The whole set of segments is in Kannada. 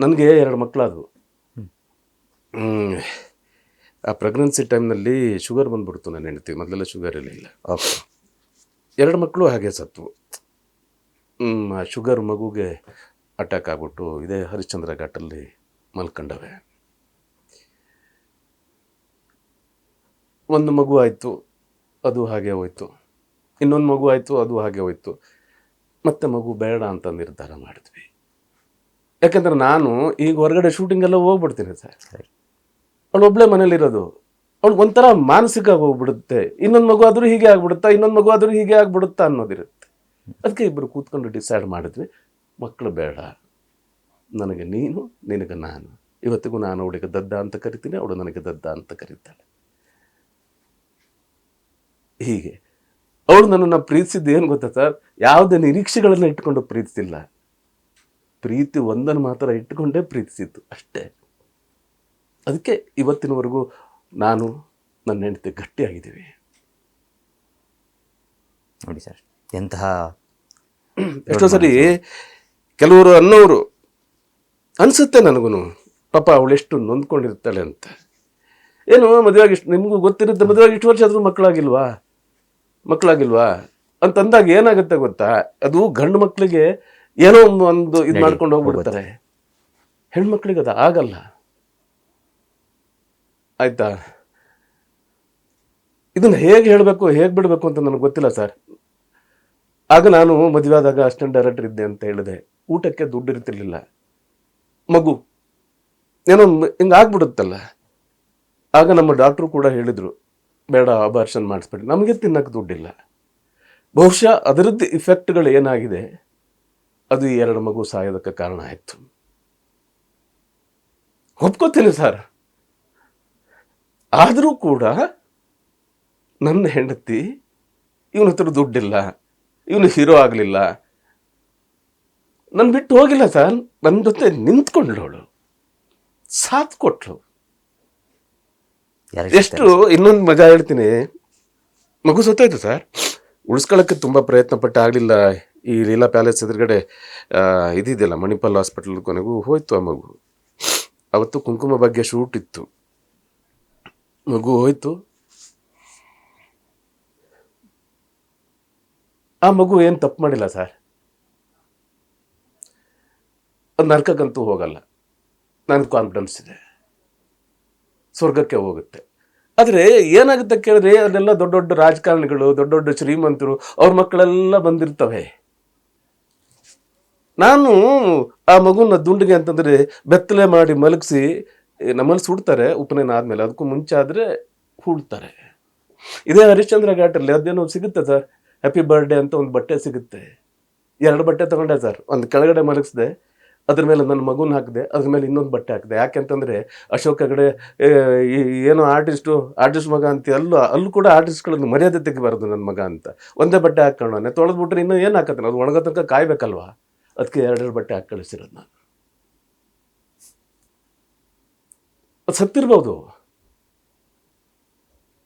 ನನಗೆ 2 ಮಕ್ಕಳಾದವು. ಆ ಪ್ರೆಗ್ನೆನ್ಸಿ ಟೈಮ್ನಲ್ಲಿ ಶುಗರ್ ಬಂದ್ಬಿಡ್ತು ನನ್ನ ಹೆಂಡತಿ. ಮೊದಲೆಲ್ಲ ಶುಗರ್ ಇರಲಿಲ್ಲ. ಓಕೆ. 2 ಮಕ್ಕಳು ಹಾಗೆ ಸತ್ತು. ಆ ಶುಗರ್ ಮಗುಗೆ ಅಟ್ಯಾಕ್ ಆಗ್ಬಿಟ್ಟು ಇದೇ ಹರಿಶ್ಚಂದ್ರ ಘಾಟಲ್ಲಿ ಮಲ್ಕೊಂಡವೆ. ಒಂದು ಮಗು ಆಯಿತು, ಅದು ಹಾಗೆ ಹೋಯ್ತು. ಇನ್ನೊಂದು ಮಗು ಆಯಿತು, ಅದು ಹಾಗೆ ಹೋಯ್ತು. ಮತ್ತೆ ಮಗು ಬೇಡ ಅಂತ ನಿರ್ಧಾರ ಮಾಡಿದ್ವಿ. ಯಾಕೆಂದ್ರೆ ನಾನು ಈಗ ಹೊರಗಡೆ ಶೂಟಿಂಗೆಲ್ಲ ಹೋಗ್ಬಿಡ್ತೀನಿ ಸರ್. ಅವಳು ಒಬ್ಬಳೇ ಮನೇಲಿರೋದು. ಅವಳು ಒಂಥರ ಮಾನಸಿಕ ಹೋಗ್ಬಿಡುತ್ತೆ. ಇನ್ನೊಂದು ಮಗು ಆದರೂ ಹೀಗೆ ಆಗ್ಬಿಡುತ್ತಾ, ಇನ್ನೊಂದು ಮಗು ಆದರೂ ಹೀಗೆ ಆಗ್ಬಿಡುತ್ತಾ ಅನ್ನೋದಿರುತ್ತೆ. ಅದಕ್ಕೆ ಇಬ್ಬರು ಕೂತ್ಕೊಂಡು ಡಿಸೈಡ್ ಮಾಡಿದ್ವಿ, ಮಕ್ಕಳು ಬೇಡ, ನನಗೆ ನೀನು, ನಿನಗೆ ನಾನು. ಇವತ್ತಿಗೂ ನಾನು ಅವಳಿಗೆ ದದ್ದ ಅಂತ ಕರಿತೀನಿ, ಅವಳು ನನಗೆ ದದ್ದ ಅಂತ ಕರೀತಾಳೆ. ಹೀಗೆ ಅವಳು ನನ್ನನ್ನು ಪ್ರೀತಿಸಿದ್ದು ಏನು ಗೊತ್ತಾ ಸರ್, ಯಾವುದೇ ನಿರೀಕ್ಷೆಗಳನ್ನು ಇಟ್ಕೊಂಡು ಪ್ರೀತಿಸಿಲ್ಲ. ಪ್ರೀತಿ ಒಂದನ್ನು ಮಾತ್ರ ಇಟ್ಟುಕೊಂಡೇ ಪ್ರೀತಿಸಿದ್ದು ಅಷ್ಟೇ. ಅದಕ್ಕೆ ಇವತ್ತಿನವರೆಗೂ ನಾನು ನನ್ನ ಹೆಂಡತಿ ಗಟ್ಟಿಯಾಗಿದ್ದೀವಿ. ನೋಡಿ ಸರ್, ಎಂತಹ ಎಷ್ಟೋ ಸರಿ ಕೆಲವರು ಅನ್ನೋರು ಅನಿಸುತ್ತೆ ನನಗೂ, ಪಾಪ ಅವಳೆಷ್ಟು ನೊಂದ್ಕೊಂಡಿರ್ತಾಳೆ ಅಂತ. ಏನು ಮದುವೆಯಾಗಿ ನಿಮಗೂ ಗೊತ್ತಿರುತ್ತೆ, ಮದುವೆಯಾಗಿ ಇಷ್ಟು ವರ್ಷ ಆದರೂ ಮಕ್ಕಳಾಗಿಲ್ವಾ ಅಂತಂದಾಗ ಏನಾಗುತ್ತೆ ಗೊತ್ತಾ, ಅದು ಗಂಡು ಮಕ್ಕಳಿಗೆ ಏನೋ ಒಂದು ಇದು ಮಾಡ್ಕೊಂಡು ಹೋಗ್ಬಿಡ್ತಾರೆ. ಹೆಣ್ಮಕ್ಳಿಗೆ ಅದು ಆಗಲ್ಲ. ಆಯ್ತಾ? ಇದನ್ನು ಹೇಗೆ ಹೇಳಬೇಕು, ಹೇಗೆ ಬಿಡಬೇಕು ಅಂತ ನನಗೆ ಗೊತ್ತಿಲ್ಲ ಸರ್. ಆಗ ನಾನು ಮದುವೆ ಆದಾಗ ಅಸಿಸ್ಟೆಂಟ್ ಡೈರೆಕ್ಟರ್ ಇದ್ದೆ ಅಂತ ಹೇಳಿದೆ. ಊಟಕ್ಕೆ ದುಡ್ಡು ಇರ್ತಿರ್ಲಿಲ್ಲ. ಮಗು ಏನೋ ಹಿಂಗಾಗ್ಬಿಡುತ್ತಲ್ಲ. ಆಗ ನಮ್ಮ ಡಾಕ್ಟ್ರು ಕೂಡ ಹೇಳಿದರು, ಬೇಡ ಆಪರೇಷನ್ ಮಾಡಿಸ್ಬೇಡಿ, ನಮಗೆ ತಿನ್ನಕ್ಕೆ ದುಡ್ಡಿಲ್ಲ. ಬಹುಶಃ ಅದರದ್ದು ಇಫೆಕ್ಟ್ಗಳು ಏನಾಗಿದೆ, ಅದು ಈ 2 ಮಗು ಸಾಯೋದಕ್ಕೆ ಕಾರಣ ಆಯಿತು. ಒಪ್ಕೋತೀನಿ ಸರ್. ಆದರೂ ಕೂಡ ನನ್ನ ಹೆಂಡತಿ, ಇವನ ಹತ್ರ ದುಡ್ಡಿಲ್ಲ, ಇವನು ಹೀರೋ ಆಗಲಿಲ್ಲ, ನನ್ನ ಬಿಟ್ಟು ಹೋಗಿಲ್ಲ ಸರ್. ನನ್ನ ಜೊತೆ ನಿಂತ್ಕೊಂಡ್ಳವಳು, ಸಾಥ್ ಕೊಟ್ಲು. ಎಷ್ಟು ಇನ್ನೊಂದು ಮಜಾ ಹೇಳ್ತೀನಿ. ಮಗು ಸತ್ತೋಯ್ತು ಸರ್. ಉಳಿಸ್ಕೊಳ್ಳೋಕ್ಕೆ ತುಂಬ ಪ್ರಯತ್ನ ಪಟ್ಟು ಆಗಲಿಲ್ಲ. ಈ ಲೀಲಾ ಪ್ಯಾಲೇಸ್ ಎದುರುಗಡೆ ಇದಿದೆಯಲ್ಲ ಮಣಿಪಾಲ್ ಹಾಸ್ಪಿಟಲ್, ಕೊನೆಗೂ ಹೋಯ್ತು ಆ ಮಗು. ಅವತ್ತು ಕುಂಕುಮ ಭಾಗ್ಯ ಶೂಟ್ ಇತ್ತು. ಮಗು ಹೋಯ್ತು. ಆ ಮಗು ಏನು ತಪ್ಪು ಮಾಡಿಲ್ಲ ಸರ್. ಅದು ನರಕಕ್ಕಂತೂ ಹೋಗಲ್ಲ, ನನಗೆ ಕಾನ್ಫಿಡೆನ್ಸ್ ಇದೆ, ಸ್ವರ್ಗಕ್ಕೆ ಹೋಗುತ್ತೆ. ಆದರೆ ಏನಾಗುತ್ತೆ ಕೇಳಿದ್ರೆ, ಅದೆಲ್ಲ ದೊಡ್ಡ ದೊಡ್ಡ ರಾಜಕಾರಣಿಗಳು, ದೊಡ್ಡ ದೊಡ್ಡ ಶ್ರೀಮಂತರು, ಅವ್ರ ಮಕ್ಕಳೆಲ್ಲ ಬಂದಿರ್ತವೆ. ನಾನು ಆ ಮಗುನ ದುಂಡಿಗೆ ಅಂತಂದರೆ ಬೆತ್ತಲೆ ಮಾಡಿ ಮಲಗಿಸಿ, ನಮ್ಮಲ್ಲಿ ಸುಡ್ತಾರೆ ಉಪನಯನ ಆದಮೇಲೆ, ಅದಕ್ಕೂ ಮುಂಚೆ ಆದರೆ ಹೂಡ್ತಾರೆ. ಇದೇ ಹರಿಶ್ಚಂದ್ರ ಘಾಟಲ್ಲಿ ಅದೇನೋ ಸಿಗುತ್ತೆ ಸರ್, ಹ್ಯಾಪಿ ಬರ್ಡೇ ಅಂತ ಒಂದು ಬಟ್ಟೆ ಸಿಗುತ್ತೆ. 2 ಬಟ್ಟೆ ತೊಗೊಂಡೆ ಸರ್. ಒಂದು ಕೆಳಗಡೆ ಮಲಗಿಸಿದೆ, ಅದ್ರ ಮೇಲೆ ನನ್ನ ಮಗುನ ಹಾಕಿದೆ, ಅದ್ರ ಮೇಲೆ ಇನ್ನೊಂದು ಬಟ್ಟೆ ಹಾಕಿದೆ. ಯಾಕೆಂತಂದರೆ ಅಶೋಕ್ ಹೆಗಡೆ ಏನೋ ಆರ್ಟಿಸ್ಟ್ ಮಗ ಅಂತ ಅಲ್ಲೂ ಕೂಡ ಆರ್ಟಿಸ್ಟ್ಗಳನ್ನು ಮರ್ಯಾದೆ ತೆಗಿಬಾರ್ದು ನನ್ನ ಮಗ ಅಂತ. ಒಂದೇ ಬಟ್ಟೆ ಹಾಕ್ಕೊಂಡವನೆ, ತೊಳೆದ್ಬಿಟ್ರೆ ಇನ್ನೂ ಏನು ಹಾಕತ್ತಾನೆ, ಅದು ಒಣಗೋ ತನಕ ಕಾಯ್ಬೇಕಲ್ವಾ. ಅದಕ್ಕೆ 2 ಬಟ್ಟೆ ಹಾಕಿ ಕಳಿಸಿರೋದು ನಾನು. ಅದು ಸತ್ತಿರ್ಬೋದು,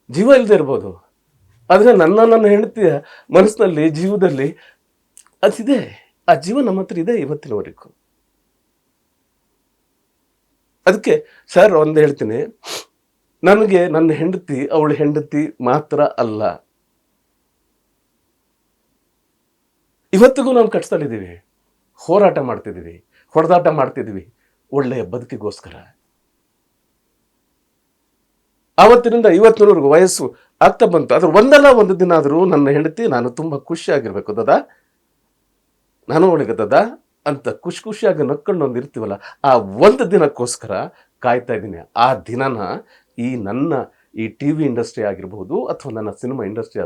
ಜೀವ ಇಲ್ಲದೆ ಇರ್ಬೋದು, ಆದರೆ ನನ್ನ ಹೆಂಡತಿಯ ಮನಸ್ಸಿನಲ್ಲಿ, ಜೀವದಲ್ಲಿ ಅದಿದೆ. ಆ ಜೀವ ನಮ್ಮ ಹತ್ರ ಇದೆ ಇವತ್ತಿನವರೆಗೂ. ಅದಕ್ಕೆ ಸರ್ ಒಂದು ಹೇಳ್ತೀನಿ, ನನಗೆ ನನ್ನ ಹೆಂಡತಿ ಅವಳ ಹೆಂಡತಿ ಮಾತ್ರ ಅಲ್ಲ. ಇವತ್ತಿಗೂ ನಾವು ಕಟ್ಸ್ತಾಳಿದ್ದೀವಿ, ಹೋರಾಟ ಮಾಡ್ತಿದ್ದೀವಿ, ಹೊಡೆದಾಟ ಮಾಡ್ತಿದ್ದೀವಿ ಒಳ್ಳೆಯ ಬದುಕಿಗೋಸ್ಕರ. ಆವತ್ತಿನಿಂದ ಇವತ್ತಿನವರೆಗೂ ವಯಸ್ಸು ಆಗ್ತಾ ಬಂತು. ಅದ್ರ ಒಂದಲ್ಲ ಒಂದು ದಿನ ಆದರೂ ನನ್ನ ಹೆಂಡತಿ ನಾನು ತುಂಬ ಖುಷಿಯಾಗಿರ್ಬೇಕು ದದಾ, ನಾನು ಅವಳಿಗೆ ದದಾ ಅಂತ ಖುಷಿಯಾಗಿ ನಕ್ಕೊಂಡು ಒಂದು ಇರ್ತೀವಲ್ಲ, ಆ ಒಂದು ದಿನಕ್ಕೋಸ್ಕರ ಕಾಯ್ತಾ ಇದ್ದೀನಿ. ಆ ದಿನನ ನನ್ನ TV ಇಂಡಸ್ಟ್ರಿ ಆಗಿರ್ಬೋದು ಅಥವಾ ನನ್ನ ಸಿನಿಮಾ ಇಂಡಸ್ಟ್ರಿ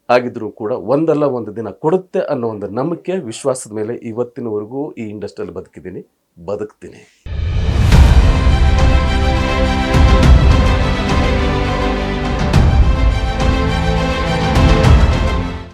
ಆಗಿದ್ರೂ ಕೂಡ ಒಂದಲ್ಲ ಒಂದು ದಿನ ಕೊಡುತ್ತೆ ಅನ್ನೋ ಒಂದು ನಂಬಿಕೆ, ವಿಶ್ವಾಸದ ಮೇಲೆ ಇವತ್ತಿನವರೆಗೂ ಈ ಇಂಡಸ್ಟ್ರಿಯಲ್ಲಿ ಬದುಕ್ತೀನಿ.